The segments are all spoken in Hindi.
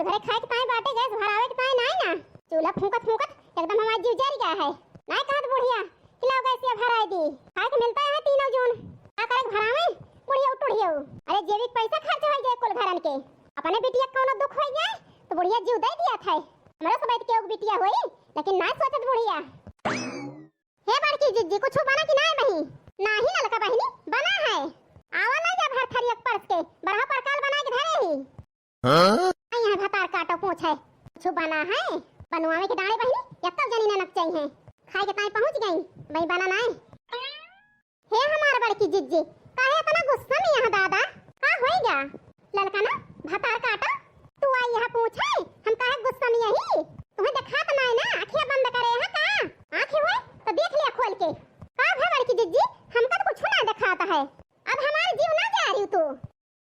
घरे खाए के ताई बाटे गैस भरावे के ताई नहीं ना चूल्हा फूंकत फूंकत एकदम हमारा जीव जल गया है। नहीं कहत बुढ़िया खिलाओ गैस ये भराई दी खाए के मिलता है तीनों जून का करे भरावे बुढ़िया उठियो। अरे जेविक पैसा खर्च हो जाए कुल घरन के अपने बिटिया कोनो दुख हो जाए तो बुढ़िया जीव दे दिया था। हमरा सब बैठ के एक बिटिया होई लेकिन ना सोचत बुढ़िया। हे बड़की जिज्जी कुछ बना कि नहीं बही? नाही ललका बहिनी बना है आवा नहीं जा भर थरी एक परस के बड़ा परकाल बना के धरे ही। हां यहां भतार काटो पूछ है कुछ बना है बनवावे के डाणे बहिनी एकल जनी ने नक चाहिए खाए के ताई पहुंच गई भाई बना नहीं। हे हमार बड़की जिज्जी काहे इतना गुस्सा में यहां दादा का होएगा ललका ना भतार काटो तू आई यहां पूछ है हम काहे गुस्सा में यही तुम्हें दिखात नहीं ना आंखें बंद करे है का आंखें हुए तो देख लिया खोल के का है बड़की जिज्जी हमका तो कुछ ना दिखाता है अब हमारे जीव ना जा रही तू।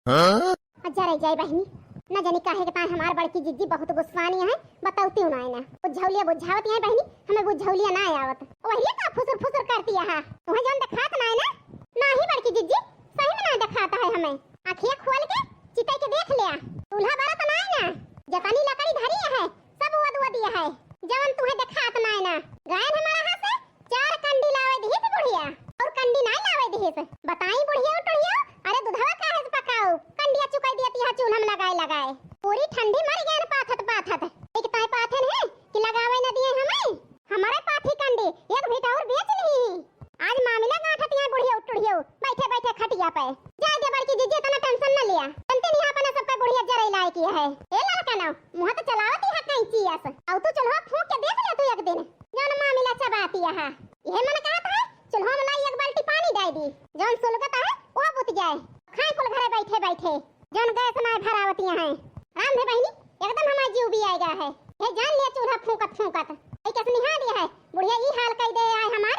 हां अच्छा रह जाए बहनी न जानी काहे के ताई हमार बड़की जिज्जी बहुत गुस्सानी है बताऊती हूं ना बुझौलिया बुझावत है बहनी हमें बुझौलिया ना आवत वही का फुसुर फुसुर करती है तुम्हें जौन दिखात ना ही बड़की जिज्जी सही में ना दिखाता है हमें आंखें खोल के चिते के देख लिया चूल्हा बड़ा तो नहीं ना जतानी लकड़ी धरी है सब वद दिया है जवन तुम्हें दिखात ना गायन हमारा हाथ से 4 कंडी लावे दी थी बुढ़िया और कंडी नहीं लावे दी से बताई बुढ़िया उठियो। अरे दूधवा काहे से पकाओ कंडिया चुकाई दियती है चूल्हा में लगाए पूरी ठंडी मर गए पाथत एक ताई पाथन है कि लगावे न दिए हमें हमारे पाथी कंडी एक भीटा और बेच ली आज मामला गांठत है बुढ़िया उठियो बैठे खटिया पे जा दे बड़की जिज्जी तना टेंशन न लिया तंते नहीं अपने सब पे बुढ़िया जरे लाई की है ए लड़का ना मुंह तो चलावती है कहीं चीस औ तू चलो फूंक के देख ले तू एक दिन जान मामला चबाती है यह मन कहत है चल हम लाई एक बाल्टी पानी दे दी जौन सुलगत है वो बुत जाए खाए कुल घरे बैठे जौन गैस ना भरावती है राम दे बहनी एकदम हमारा जीव भी आएगा है ये जान लिया चूल्हा फूंकत ए कैसे निहा दिया है बुढ़िया ई हाल कह दे आए हमार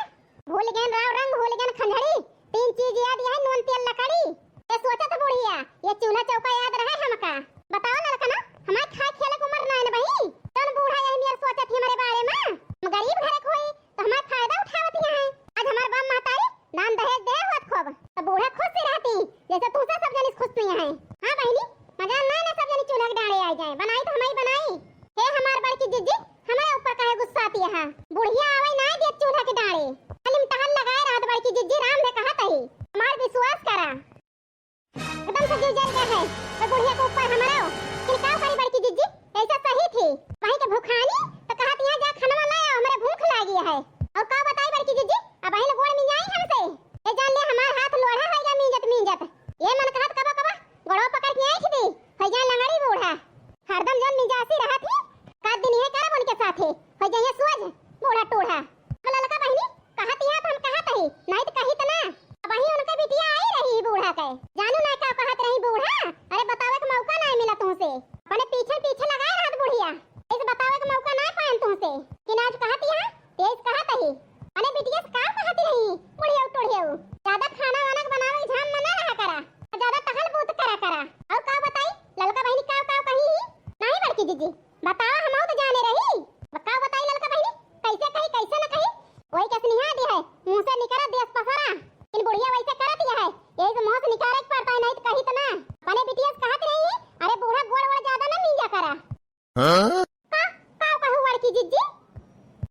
भूल गए राव रंग भूल गए खंडड़ी 3 चीज याद है नून तेल लकड़ी ये सोचा तो बुढ़िया ये चूल्हा चौका याद रहे हमका बताओ लड़का ना हमारे खाए खेले को मरना है भाई कौन बूढ़ा यही मेरे सोचत हमारे बारे में हम गरीब घरे कोई तो हमारा फायदा उठावती है आज हमार बाप महतारी दान दहेज दे होत खूब तो बूढ़ा खुश से रहती जैसे तू से सब जनी खुश नहीं है। हां बहनी मजा ना सब जनी चूल्हा के डाले आ जाए बनाई तो हमारी बनाई हे हमार बड़की जिज्जी हमारे ऊपर काहे गुस्सा आती है बुढ़िया आवे ना दे चूल्हा के डाले हलिम टहल लगाए रात बड़की जिज्जी राम ने कहा तही हमार विश्वास करा एकदम से जीव जल गया है तो बुढ़िया के ऊपर हमारा किलकाव करी बड़की जिज्जी ऐसा सही थी कहीं के भूखानी तो कहत यहां जा खाना लाया हमारे भूख लागी है और का बताई बड़की जिज्जी अब आइल गोड़ में जाई हमसे ए जान ले हमार हाथ लोढ़ा है या मींजत ये मन कहत कबा गोड़ो पकड़ के आई थी है जान लंगड़ी बूढ़ा हरदम जन मिजासी रहा थी का दिन है करब उनके साथे है जाए सूझ बूढ़ा टूढ़ा ललका बहनी कहत है हम कहत ही नहीं तो कही त ना अब ही उनके बिटिया आई रही बूढ़ा के जानू ना का कहत रही बूढ़ा अरे बतावे का मौका नहीं मिला तुमसे अपने पीछे लगाए रहत बुढ़िया इस बतावे का मौका नहीं पाएन तुमसे कि आज कहत है तेज कहत ही अने बिटिया से का कहत रही बुढ़िया टूढ़िया ज्यादा खाना वाना बनावे झाम में ना रहा करा ज्यादा टहल बूत करा और का बताई ललका बहनी का कही नहीं बड़की जिज्जी बताओ हम तो जाने रही का बताई ललका बहनी कैसे न कही वही कैसे निहा दी है मुंह से निकला देश पसरा इन बुढ़िया वैसे करत है यही से मुंह से निकाले पड़ता है नहीं तो कही तो ना अपने बिटिया से कहत रही अरे बूढ़ा गोड़ ज्यादा ना मिंजा करा हां का कहू बड़की जिज्जी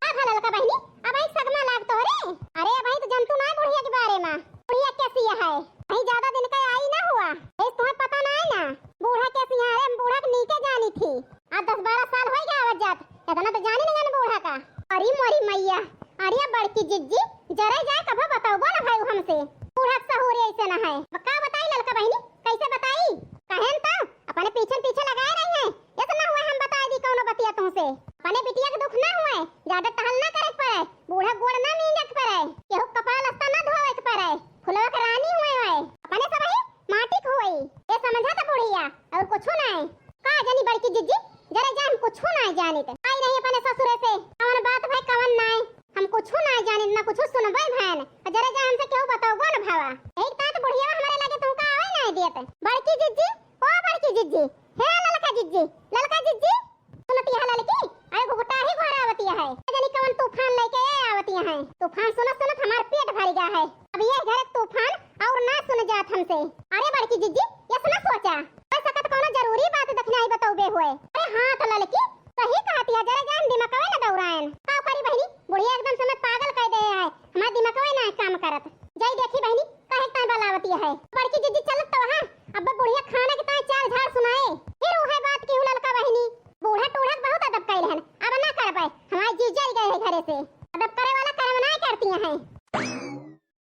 का भला ललका बहनी अब एक सगमा लाग तो रे अरे भाई तो जंतु ना बुढ़िया के बारे में बुढ़िया कैसी है भाई ज्यादा दिन का आई ना हुआ इस तुम्हें पता ना है ना बूढ़ा कैसी है अरे बूढ़ा के नीचे जानी थी आज 10-12 साल हो गया आवत जात इतना तो जाने नहीं बूढ़ा का अरे मोरी मैया अरे बड़की जिज्जी जरा जाए कब बताओ ना भाई हमसे बूढ़ा सहूर ऐसे ना है का बताई ललका बहनी कैसे बताई कहन तो अपने पीछे लगाए रही है ऐसा ना हुआ हम बता दी कौन बतिया तुमसे अपने बिटिया के दुख ना हुए ज्यादा टहल ना करे पड़े बूढ़ा गोड़ ना मींजत पड़े केहू कपाल अस्ता ना धोवे के पड़े फुलवा के रानी हुए है अपने सब ही माटी हुई ये समझा था बुढ़िया और कुछ नहीं का जानी बड़की जिज्जी जरा जान कुछ नहीं जाने ते आई नहीं अपने ससुरे से कौन बात भाई कवन नहीं हम कुछ नहीं जाने ना कुछ सुनबे भैन जरा जा हमसे क्यों बताओ ना भावा एक तात बुढ़िया हमारे लगे तुमका आवे नहीं देते बड़की जिज्जी ओ बड़की जिज्जी हे ललका जिज्जी सुनती है लड़की अरे घुघटा ही घर आवती है जानी कवन तूफान लेके आवती है तूफान सुनत हमार पेट भर गया है अब ये घर तूफान और ना सुन जात हमसे अरे बड़की जिज्जी ये सुना सोचा बस सकत कोनो जरूरी बात देखना ही बताओ बे हुए अरे हाँ तो लड़की सही कहती है, जरा जान दिमाग में ना दौड़ाएन का करी बहनी। बुढ़िया एकदम से मैं पागल कह दे है, हमारा दिमाग में ना काम करत। जाई देखी बहनी काहे ता बलावती है। बड़की जीजी चलत तो हां अब बुढ़िया खाना के ता चार झाड़ सुनाए, फिर वो है बात की लड़का बहनी बूढ़ा टूढ़ा बहुत अदब कैल हन, अब ना कर पाए। हमारी जीजा गए है घरे से, अदब करे वाला कर्म ना करती हैं।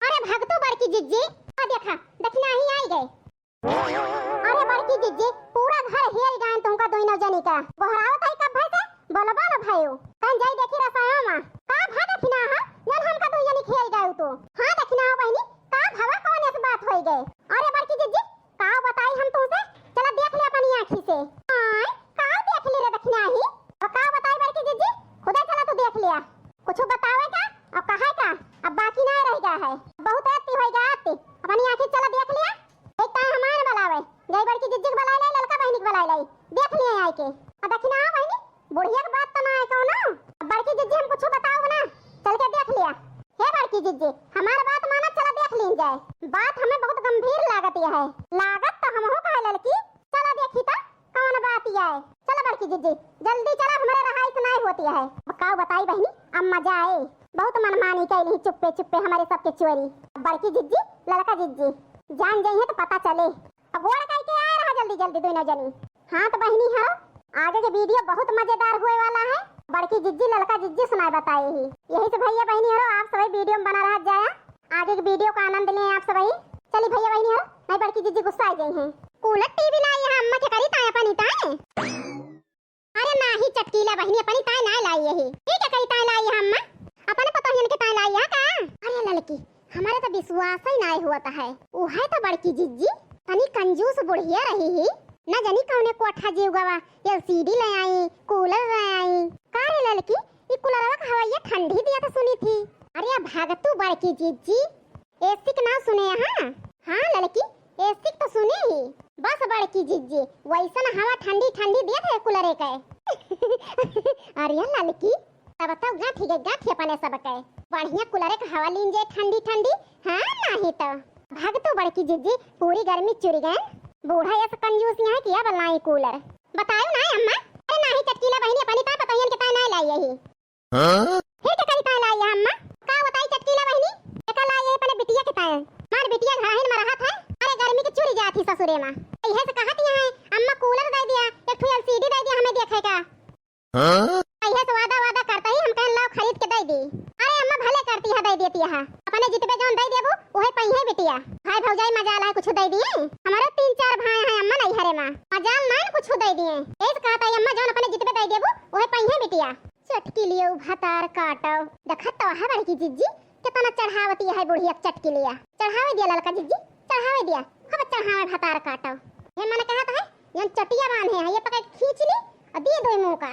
अरे भगतू बड़की जीजी आ देखा दखना ही आई गए। अरे बड़की जीजी पूरा घर हेल गान तुमका दोइनो जनी का बहराओ तई कब भाई से बोलबा ना भाईओ कहीं जाई देखी रसाया मा का भागा खिना हा जन हमका दो जनी खेल गए तो। हां दखना हो बहनी का भवा कौन ऐसी बात होई गए। अरे बड़की जीजी का बताई हम तुमसे, चला देख ले अपनी आंखी से। हां का देख ले रे दखना ही और का बताई बड़की जीजी खुदा चला तू देख लिया कुछ बतावे का और कहे का अब बाकी ना रह गया है। बहुत आती होई गा आती अपनी आंखी चला देख लिया। एक ता हमार बलावे गई बड़की जिज्जी के बलाई लाई ललका बहनी के बलाई लाई देख लिया आई के और दखना आ बहनी बुढ़िया की बात तो ना है कहो ना। बड़की जिज्जी हम कुछ बताओ ना चल के देख लिया। हे बड़की जिज्जी हमार बात माना चला देख लीन जाए। बात हमें बहुत गंभीर लागत है, लागत तो हमहु कहे लड़की चला देखी ता कौन बात है। चला बड़की जिज्जी जल्दी चला, हमारे रहाई सुनाई होती है। बताओ बताई बहनी अब मजा आए, बहुत मनमानी कैली चुप्पे चुप्पे हमारे सबके चोरी। बड़की जिज्जी लड़का जिज्जी जान जाई है तो पता चले। अब गोड़ कह के आ रहा जल्दी जल्दी दोनों जनी। हाँ तो बहनी है आगे के वीडियो बहुत मजेदार होए वाला है। बड़की जिज्जी लड़का जिज्जी सुनाई बताई ही, यही से भैया बहनी हरो आप सभी वीडियो में बना रहा जाया। आगे के वीडियो का आनंद लें आप सभी। चली भैया बहनी हरो नहीं बड़की जिज्जी गुस्सा आ गई हैं। कूलर टीवी लाई है अम्मा के करी ताया पानी ताए। अरे नाही चटकीला बहनी अपनी ताए ना लाई है, ठीक है कई ताए लाई है अम्मा अपने पता है के ताए लाई है का। अरे लड़की हमारा तो विश्वास ही नहीं हुआ है। वो है तो बड़की जिज्जी तनी कंजूस बुढ़िया रही ही न जानी कौने कोठा जीव गवा एलसीडी ले आई कूलर ले आई। का रे लड़की ई कूलरवा का हवा ये ठंडी दिया तो सुनी थी। अरे भागतू बड़की जिज्जी एसी का ना सुने हां। हां लड़की एसी तो सुने ही, बस बड़की जिज्जी वैसा हवा ठंडी ठंडी दिया था कूलर के। अरे लड़की तब बताओ गाठी के गाठी अपने सब के बढ़िया कूलर का हवा लीन जे ठंडी ठंडी। हां नहीं तो भागतू बड़की जिज्जी पूरी गर्मी चुरी गए। बूढ़ा ऐसा कंजूस यहाँ किया बल्लाई कूलर बताओ ना अम्मा। अरे नहीं चटकीला बहनी अपनी ता पतोहियन के ता ना लाई यही। हां फिर के करी ता लाई है अम्मा का बताई चटकीला बहनी एका लाई है अपने बिटिया के ता मार बिटिया घराहिन में रहा था। अरे गर्मी की चुरी जाती ससुरे मां यही से कहती है अम्मा कूलर दे दिया एक ठो एलसीडी दे दिया हमें देखेगा। हां यही से वादा वादा करता ही हम कहन लाओ खरीद के दे दी। अरे अम्मा भले करती है दे देती है अपने जितबे जोन दे देबो ओहे पहिए बिटिया। भाई भौजाई मजाल है कुछ दे दिए हमारे 3-4 भाई हैं अम्मा नहीं हरे मां मजाल नहीं कुछ दे दिए। एक कहता है अम्मा जोन अपने जितबे दे देबो ओहे पहिए बिटिया। चटकी लियो भातार काटो देखत तो है बड़की जिज्जी कितना चढ़ावती है बुढ़िया चटकी लिया चढ़ावे दिया लड़का जिज्जी चढ़ावे दिया अब चढ़ावे भातार काटो। हे मैंने कहा था ये चटिया बांधे है ये पकड़ खींच ली और दे दो मुंह का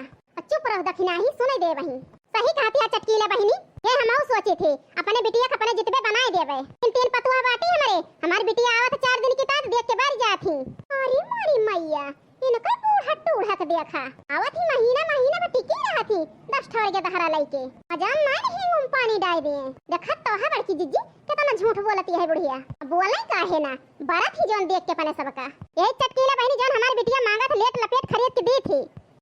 चुप रह दखिना ही सुने दे बहनी। सही कहती है चटकीला बहनी ये हम सोची थी अपने बिटिया का अपने जितबे बनाए देबे। तीन पतुआ बाटी हमारी बिटिया आवत 4 दिन की तात देख के बारी जाती। अरे मारी मैया इनका बूढ़ा टूढ़ा के देखा आवत ही महीना महीना में टिकी रहा थी 10 ठोर के दहरा लइके अजान नहीं हिंग पानी डाल दिए। देखत तो है बड़की जिज्जी कितना झूठ बोलती है बुढ़िया बोले काहे ना बारात ही जोन देख के अपने सबका। यही चटकीला बहनी जोन हमारी बिटिया मांगा था लेट लपेट खरीद के दी थी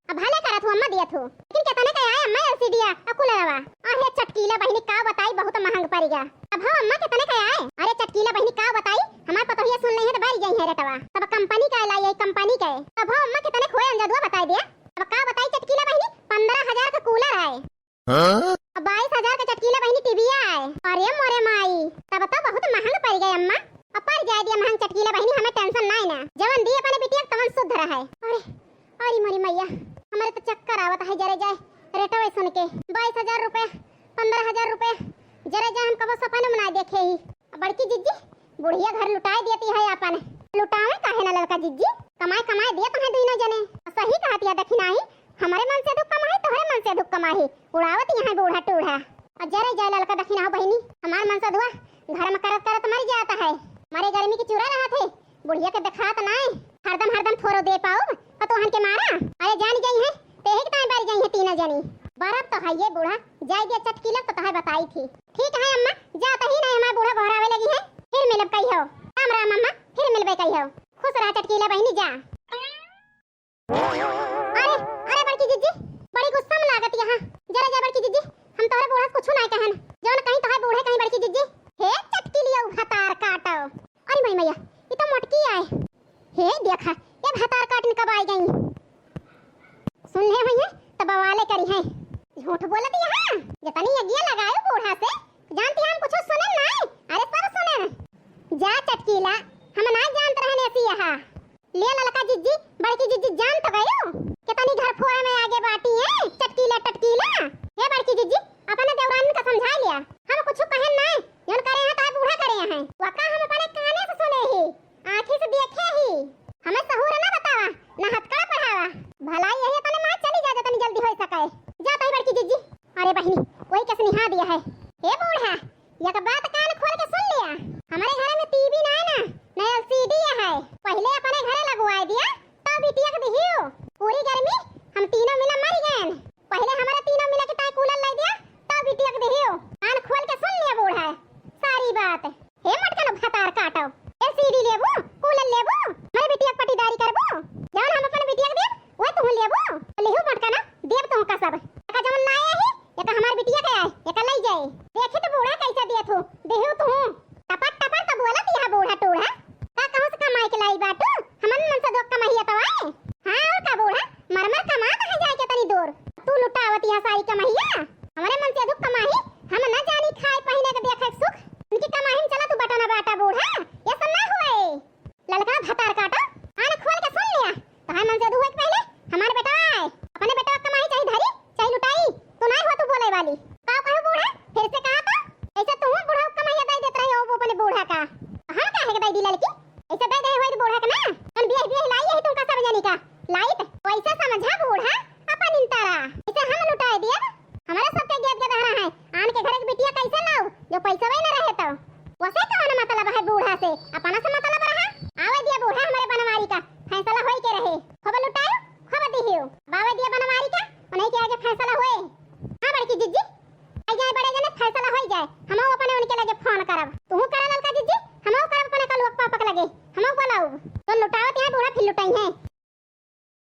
अब भले करत हो अम्मा दिया थो लेकिन कितने का आया अम्मा एलसीडी अकुलरवा। अरे चटकीला बहनी का बताई बहुत महंग पड़ेगा। अब हो अम्मा कितने का आए। अरे चटकीला बहनी का बताई हमार पतोहिया सुन नहीं है तो बारी गई है रटवा तब कंपनी का लाई है कंपनी का। अब हो अम्मा कितने खोए अंजदुआ बता दिया। अब का बताई चटकीला बहनी 15,000 का कूलर आए। हां अब 22,000 का चटकीला बहनी टीवी आए। अरे मोरे माई तब तो बहुत महंग पड़ गए अम्मा। अब पर जाए दिया महंग चटकीला बहनी हमें टेंशन नहीं ना जवन दी अपने बिटिया तवन शुद्ध रहा है। अरे मोरी मैया हमारे तो चक्कर आवत है जरे जाए रेटवे सुन के 22,000 रुपए 15,000 रुपए जरे जाए हम कबो सपने में देखे ही। बड़की जिज्जी बुढ़िया घर लुटाई देती है अपन लुटावे काहे ना लड़का जिज्जी कमाई कमाई दिया तो है दोनों जने। सही कहती है दखिना ही हमारे मन से दुख कमाई तोहरे मन से दुख कमाई उड़ावत यहाँ बूढ़ा टूढ़ा और जरे जाए लड़का दखिना हो बहनी हमार मन से दुआ घर में करत करत मर जाता है। मारे गर्मी की चूरा रहा थे बुढ़िया के दिखात ना हरदम थोरो दे पाओ पतोहन के मारा। अरे जान गई है ते एक टाइम बारी गई है 3 जनी बरफ तो है ये बूढ़ा जाए दिया चटकीला तो है बताई थी। ठीक है अम्मा जाता ही नहीं हमारा बूढ़ा बहरावे लगी है फिर मिलब कही हो राम राम अम्मा फिर मिलबे कही हो खुश रहा चटकीला बहनी जा। अरे करी है झूठ बोलत यहाँ जतनी यज्ञ लगायो बूढ़ा से जानती हम कुछ सुने नहीं अरे सब सुने जा चटकीला हम ना जानत रहने ऐसी यहाँ ले ललका जिज्जी बड़की जिज्जी जान तो गयो कितनी घर फोड़े में आगे बाटी है चटकीला टटकीला हे बड़की जिज्जी अपने देवरानी का समझा लिया हम कुछ कहन नहीं जन करे हैं तो बूढ़ा करे हैं वका हम अपने काने से सुने ही आंखी से देखे ही हमें सहूर ना बतावा ना हथकड़ा पढ़ावा भलाई यही तने मां चली जा तनी जल्दी हो सके जा तई बड़की जिज्जी अरे बहिनी वही कैसे निहा दिया है हे बूढ़ा ये का बात कान खोल के सुन लिया हमारे घर में टीवी ना है ना नया एलसीडी है पहले अपने घरे लगवा दिया तो बिटिया के दिहियो पूरी गर्मी हम तीनों मिला मर गए पहले हमारे तीनों मिला के ताई कूलर ला दिया तो बिटिया के दिहियो कान खोल के सुन लिया बूढ़ा सारी बात हे मटकन भतार काटो एलसीडी लेबो कूलर लेबो मारे बिटिया के पटीदारी करबो जान हम अपन बिटिया के देब ओए तू लेबो लेहु मटकन देब तो का सब का जमन ना आया ही ये का हमार बिटिया के आए ये का लई जाए देखे तो बूढ़ा कैसा दिया तू देहु तू टपट टपट तो बोलत यह बूढ़ा टूढ़ा का कहां से कमाई के लाई बाटू हमन मन से दो कमाई तो आए हां और का बूढ़ा मरमर कमा कहां जाए के तनी दूर तू लुटावत यह सारी कमाईया हमारे मन से अधिक कमाई हम न जानी खाए पहने के देखे सुख उनकी कमाई में चला तू बटना बाटा बूढ़ा ये सब ना हुए ललका भतार काटा आने खोल के सुन लिया तो हम मन से दुए पहले हमारे बेटा आए अपने बेटा कमाई चाहिए धरी चाहिए लुटाई तू नहीं हो तू बोले वाली का कहो बूढ़ा फिर से कहा तो ऐसे तू बूढ़ा कमाई दे देत रही हो वो अपने बूढ़ा का हम काहे के दे दी लड़की ऐसे दे दे होई बूढ़ा का ना हम बियाह लाई है तुम का सब जानी का लाइट पैसा समझा बूढ़ा अपन इंतारा इसे हम लुटाए दिया हमारे सबके गेट के दहरा है आन के घर के बिटिया कैसे लाओ जो पैसा वही ना रहे तो वैसे कौन मतलब है बूढ़ा से अपना से मतलब रहा आवे दिया बूढ़ा हमारे बनवारी का फैसला होई के रहे खबर लुटायो खबर दिहियो बावे दिया बनवारी का उन्हीं के आगे फैसला